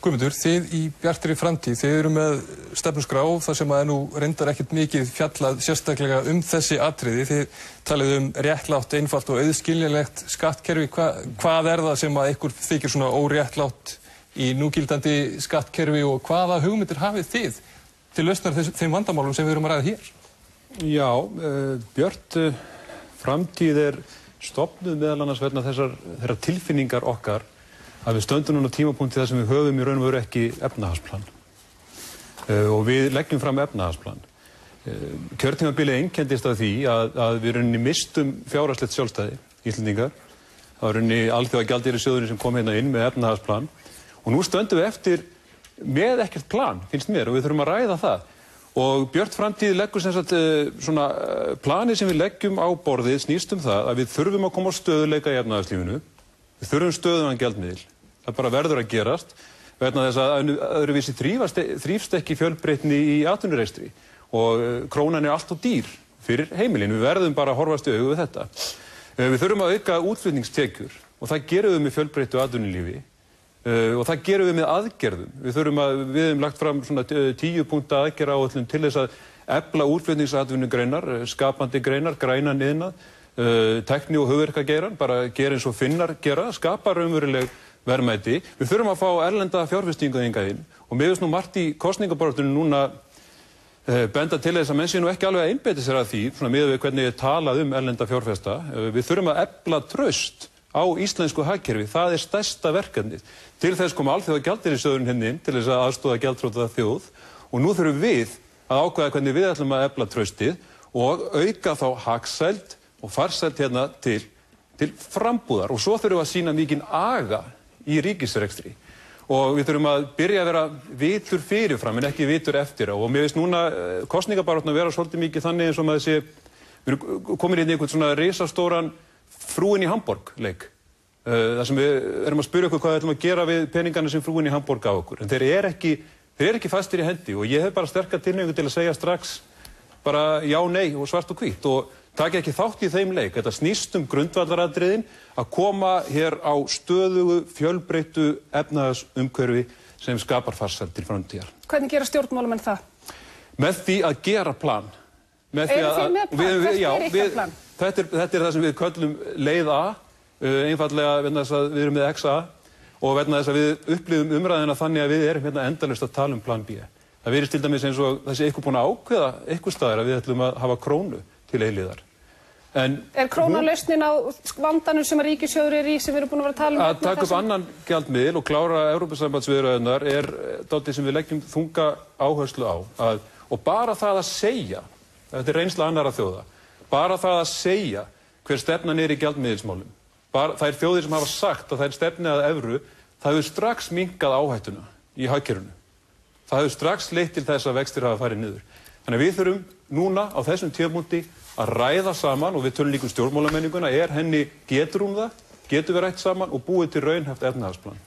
Guðmundur, þið í Bjartri framtíð, þið eru með stefnuskrá þar sem nú reyndar ekkert mikið fjallað sérstaklega þessi atriði. Þið talið réttlátt, einfalt og auðskiljanlegt skattkerfi. Hvað það sem ykkur þykir svona óréttlátt í núgildandi skattkerfi og hvaða hugmyndir hafið þið til lausnar þeim vandamálum sem við erum að ræða hér? Já, Björt framtíð stofnuð meðal annars vegna þeirra tilfinningar okkar að við stöndum núna á tímapunkti þar sem við höfum í raun og veru ekki efnahagsplan. Og við leggjum fram efnahagsplan. Kjörtímabilið einkenndist af því að við rauninni mistum fjárhagslegt sjálfstæði, Íslendingar. Það var rauninni Alþjóðagjaldeyrissjóðurinn sem kom hérna inn með efnahagsplan. Og nú stöndum við eftir með ekkert plan, finnst mér, og við þurfum að ræða það. Og Björt framtíð leggur sem sagt svona planið sem við leggjum á borðið snýst það að við þurfum að koma á stöðugleika í efnahagslífinu. Við þurfum stöðugan gjaldmiðil. Það bara verður að gerast vegna þess að öðruvísi þrífst ekki fjölbreytni í atvinnurekstri og krónan allt of dýr fyrir heimilin. Við verðum bara að horfast í augu við þetta. Við þurfum að auka útflutningstekjur og það gerum við með fjölbreyttu atvinnulífi og það gerum við með aðgerðum. Við höfum lagt fram svona 10 punkta aðgerðaáætlun til þess að efla útflutningsatvinnugreinar, skapandi greinar, grænan iðnað, tækni og hugverkageirann, bara gera eins og Finnar gera, skapa raunveruleg verðmæti. Við þurfum að fá erlenda fjárfestingu hingað inn og mér finnst nú margt í kosningabaráttunni núna benda til þess að menn sé nú ekki alveg að einbeita sér að því, svona miðað við hvernig ég talað erlenda fjárfesta. Við þurfum að efla traust á íslensku hagkerfi, það stærsta verkefnið. Til þess kom Alþjóðagjaldeyrissjóðurinn hérna inn til þess að aðstoða gjaldþrota þjóð og nú þurfum við að ákveða hvernig við ætlum að efla traustið og auka þá hagsæld og farsæld hérna til frambúðar og svo þurfum við að sýna mikinn aga í ríkisrekstri og við þurfum að byrja að vera vitur fyrirfram en ekki vitur eftir á og mér finnst núna kosningabaráttan að vera svolítið mikið þannig eins og maður sé við erum komin inn í einhvern svona risastóran frúin í Hamborg leik þar sem við erum að spyrja okkur hvað við ætlum að gera við peningana sem frúin í Hamborg á okkur en þeir eru ekki fastir í hendi og ég hef bara sterka tilhneigingu til að segja strax bara já, nei og svart og hvítt og taka ekki þátt í þeim leik. Þetta snýst grundvallaratriðin að koma hér á stöðugu, fjölbreyttu efnahagsumhverfi sem skapar farsæld til framtíðar. Hvernig gera stjórnmálamenn það? Með því að gera plan. Eru þið með plan? Hvert ykkar plan? Þetta það sem við köllum leið A, einfaldlega vegna þess að við erum með XA og vegna þess að við upplifum umræðina þannig að við erum hérna endalaust að tala plan B. Það virðist til dæmis eins og þessi eitthvað búin að ákveða eitthvað staðar að við ætlum að hafa krónu til eilíðar. Krónan lausnin á vandanum sem ríkissjóður í sem við erum búin að vera að tala Að taka upp annan gjaldmiðil og klára Evrópusambandsviðræðurnar dálítið sem við leggjum þunga áherslu á. Og bara það að segja, þetta reynsla annarra þjóða, bara það að segja hver stefnan í gjaldmiðilsmálum. Þær þjóðir sem hafa sagt að þær stefni að evru, það hefur strax minnkað áhættuna í hagkerfinu. Það hefur strax leitt til þess að vextir hafa farið niður. Þannig að við þurfum núna á þessum tímapunkti að ræða saman og við tölum líka stjórnmálamenninguna henni getur hún það, getur við rætt saman og búið til raunhæft efnahagsplan.